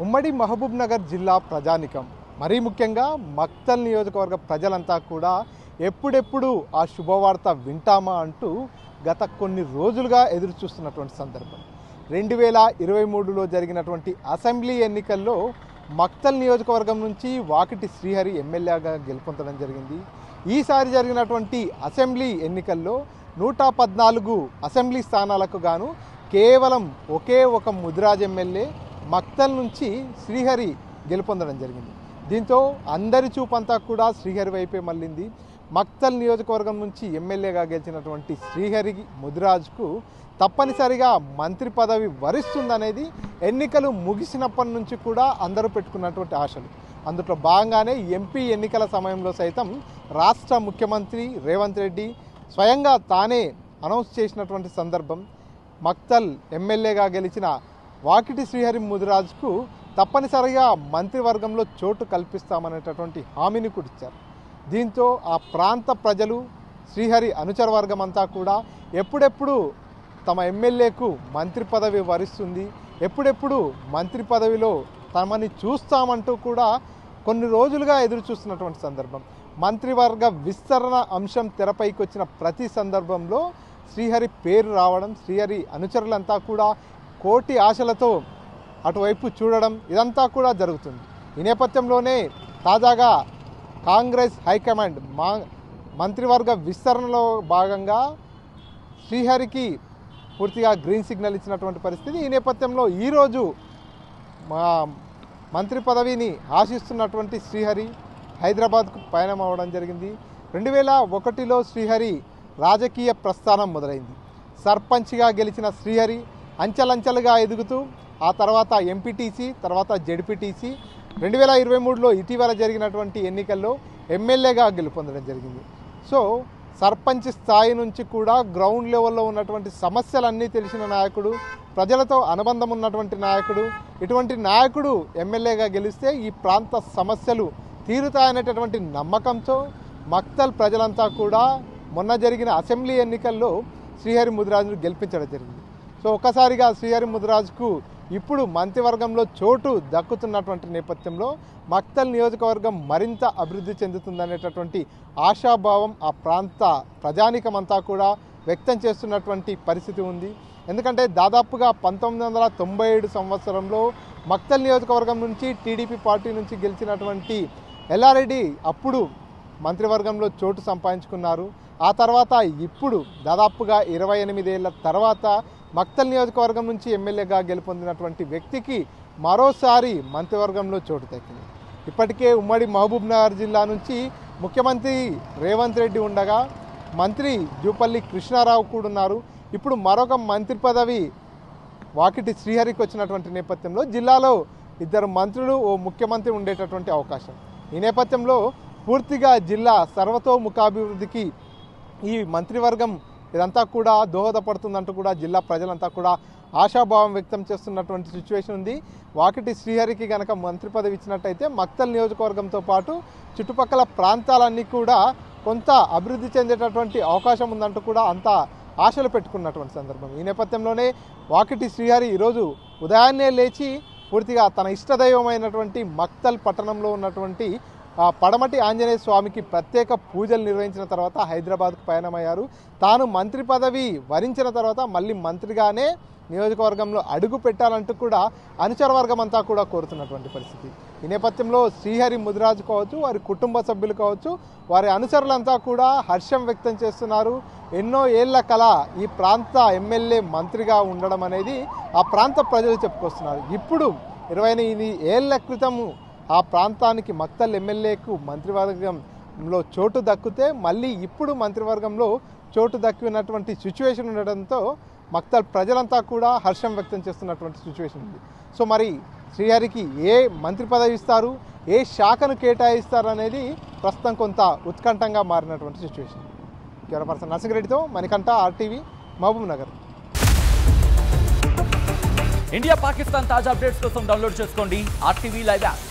ఉమ్మడి మహబూబ్ నగర్ జిల్లా ప్రజానికం మరీ ముఖ్యంగా మక్తల్ నియోజకవర్గ ప్రజలంతా కూడా ఎప్పుడెప్పుడు ఆ శుభవార్త వింటామా అంటూ గత కొన్ని రోజులుగా ఎదురు చూస్తున్నటువంటి సందర్భం 2023లో జరిగినటువంటి అసెంబ్లీ ఎన్నికల్లో మక్తల్ నియోజకవర్గం నుంచి వాకిటి శ్రీహరి ఎమ్మెల్యేగా గెలుపొందడం జరిగింది. ఈసారి జరిగినటువంటి అసెంబ్లీ ఎన్నికల్లో 114 అసెంబ్లీ స్థానాలకు గాను కేవలం ఒకే ఒక ముదిరాజ్ ఎమ్మెల్యే మక్తల్ నుంచి శ్రీహరి గెలుపొందడం జరిగింది. దీంతో అందరి చూపంతా కూడా శ్రీహరి వైపే మళ్ళింది. మక్తల్ నియోజకవర్గం నుంచి ఎమ్మెల్యేగా గెలిచినటువంటి శ్రీహరి ముదిరాజ్కు తప్పనిసరిగా మంత్రి పదవి వరిస్తుందనేది ఎన్నికలు ముగిసినప్పటి నుంచి కూడా అందరూ పెట్టుకున్నటువంటి ఆశలు. అందులో భాగంగానే ఎంపీ ఎన్నికల సమయంలో సైతం రాష్ట్ర ముఖ్యమంత్రి రేవంత్ రెడ్డి స్వయంగా తానే అనౌన్స్ చేసినటువంటి సందర్భం మక్తల్ ఎమ్మెల్యేగా గెలిచిన వాకిటి శ్రీహరి ముదిరాజ్కు తప్పనిసరిగా మంత్రివర్గంలో చోటు కల్పిస్తామనేటటువంటి హామీని కూడా ఇచ్చారు. దీంతో ఆ ప్రాంత ప్రజలు శ్రీహరి అనుచర వర్గం అంతా కూడా ఎప్పుడెప్పుడు తమ ఎమ్మెల్యేకు మంత్రి పదవి వరిస్తుంది, ఎప్పుడెప్పుడు మంత్రి పదవిలో తమని చూస్తామంటూ కూడా కొన్ని రోజులుగా ఎదురు చూస్తున్నటువంటి సందర్భం. మంత్రివర్గ విస్తరణ అంశం తెరపైకి వచ్చిన ప్రతి సందర్భంలో శ్రీహరి పేరు రావడం, శ్రీహరి అనుచరులంతా కూడా కోటి ఆశలతో అటువైపు చూడడం ఇదంతా కూడా జరుగుతుంది. ఈ నేపథ్యంలోనే తాజాగా కాంగ్రెస్ హైకమాండ్ మంత్రివర్గ విస్తరణలో భాగంగా శ్రీహరికి పూర్తిగా గ్రీన్ సిగ్నల్ ఇచ్చినటువంటి పరిస్థితి. ఈ నేపథ్యంలో ఈరోజు మంత్రి పదవిని ఆశిస్తున్నటువంటి శ్రీహరి హైదరాబాద్కు పయనం అవ్వడం జరిగింది. 2001లో శ్రీహరి రాజకీయ ప్రస్థానం మొదలైంది. సర్పంచ్గా గెలిచిన శ్రీహరి అంచెలంచెలుగా ఎదుగుతూ ఆ తర్వాత ఎంపీటీసీ, తర్వాత జెడ్పీటీసీ, 2023లో ఇటీవల జరిగినటువంటి ఎన్నికల్లో ఎమ్మెల్యేగా గెలుపొందడం జరిగింది. సో సర్పంచ్ స్థాయి నుంచి కూడా గ్రౌండ్ లెవెల్లో ఉన్నటువంటి సమస్యలన్నీ తెలిసిన నాయకుడు, ప్రజలతో అనుబంధం ఉన్నటువంటి నాయకుడు. ఇటువంటి నాయకుడు ఎమ్మెల్యేగా గెలిస్తే ఈ ప్రాంత సమస్యలు తీరుతాయనేటటువంటి నమ్మకంతో మక్తల్ ప్రజలంతా కూడా మొన్న జరిగిన అసెంబ్లీ ఎన్నికల్లో శ్రీహరి ముదిరాజును గెలిపించడం జరిగింది. సో ఒక్కసారిగా శ్రీహరి ముదిరాజుకు ఇప్పుడు మంత్రివర్గంలో చోటు దక్కుతున్నటువంటి నేపథ్యంలో మక్తల్ నియోజకవర్గం మరింత అభివృద్ధి చెందుతుందనేటటువంటి ఆశాభావం ఆ ప్రాంత ప్రజానికమంతా కూడా వ్యక్తం చేస్తున్నటువంటి పరిస్థితి ఉంది. ఎందుకంటే దాదాపుగా 1997 సంవత్సరంలో మక్తల్ నియోజకవర్గం నుంచి టీడీపీ పార్టీ నుంచి గెలిచినటువంటి ఎల్లారెడ్డి అప్పుడు మంత్రివర్గంలో చోటు సంపాదించుకున్నారు. ఆ తర్వాత ఇప్పుడు దాదాపుగా 28 ఏళ్ల తర్వాత మక్తల్ నియోజకవర్గం నుంచి ఎమ్మెల్యేగా గెలుపొందినటువంటి వ్యక్తికి మరోసారి మంత్రివర్గంలో చోటు దక్కింది. ఇప్పటికే ఉమ్మడి మహబూబ్ నగర్ జిల్లా నుంచి ముఖ్యమంత్రి రేవంత్ రెడ్డి ఉండగా మంత్రి జూపల్లి కృష్ణారావు కూడా ఉన్నారు. ఇప్పుడు మరొక మంత్రి పదవి వాకిటి శ్రీహరికి వచ్చినటువంటి నేపథ్యంలో జిల్లాలో 2 మంత్రులు, ఓ ముఖ్యమంత్రి ఉండేటటువంటి అవకాశం. ఈ నేపథ్యంలో పూర్తిగా జిల్లా సర్వతోముఖాభివృద్ధికి ఈ మంత్రివర్గం ఇదంతా కూడా దోహదపడుతుందంటూ కూడా జిల్లా ప్రజలంతా కూడా ఆశాభావం వ్యక్తం చేస్తున్నటువంటి సిచ్యువేషన్ ఉంది. వాకిటి శ్రీహరికి కనుక మంత్రి పదవి ఇచ్చినట్టయితే మక్తల్ నియోజకవర్గంతో పాటు చుట్టుపక్కల ప్రాంతాలన్నీ కూడా కొంత అభివృద్ధి చెందేటటువంటి అవకాశం ఉందంటూ కూడా అంత ఆశలు పెట్టుకున్నటువంటి సందర్భం. ఈ నేపథ్యంలోనే వాకిటి శ్రీహరి ఈరోజు ఉదయాన్నే లేచి పూర్తిగా తన ఇష్టదైవమైనటువంటి మక్తల్ పట్టణంలో ఉన్నటువంటి పడమటి ఆంజనేయ స్వామికి ప్రత్యేక పూజలు నిర్వహించిన తర్వాత హైదరాబాద్కు పయనమయ్యారు. తాను మంత్రి పదవి వరించిన తర్వాత మళ్ళీ మంత్రిగానే నియోజకవర్గంలో అడుగు పెట్టాలంటూ కూడా అనుచర వర్గం అంతా కూడా కోరుతున్నటువంటి పరిస్థితి. ఈ నేపథ్యంలో శ్రీహరి ముదిరాజు కావచ్చు, వారి కుటుంబ సభ్యులు కావచ్చు, వారి అనుచరులంతా కూడా హర్షం వ్యక్తం చేస్తున్నారు. ఎన్నో ఏళ్ల కల ఈ ప్రాంత ఎమ్మెల్యే మంత్రిగా ఉండడం అనేది ఆ ప్రాంత ప్రజలు చెప్పుకొస్తున్నారు. ఇప్పుడు 28 ఏళ్ల క్రితము ఆ ప్రాంతానికి మక్తల్ ఎమ్మెల్యేకు మంత్రివర్గంలో చోటు దక్కితే మళ్ళీ ఇప్పుడు మంత్రివర్గంలో చోటు దక్కినటువంటి సిచ్యువేషన్ ఉండడంతో మక్తల్ ప్రజలంతా కూడా హర్షం వ్యక్తం చేస్తున్నటువంటి సిచ్యువేషన్ ఉంది. సో మరి శ్రీహరికి ఏ మంత్రి పదవి ఇస్తారు, ఏ శాఖను కేటాయిస్తారు అనేది ప్రస్తుతం కొంత ఉత్కంఠంగా మారినటువంటి సిచ్యువేషన్. కెమెరా పర్సన్ నర్సింగిరెడ్డితో Manikanta, RTV, Mahabubnagar. India Pakistan తాజా అప్డేట్స్ కోసం డౌన్లోడ్ చేసుకోండి RTV లైవ్ యాప్.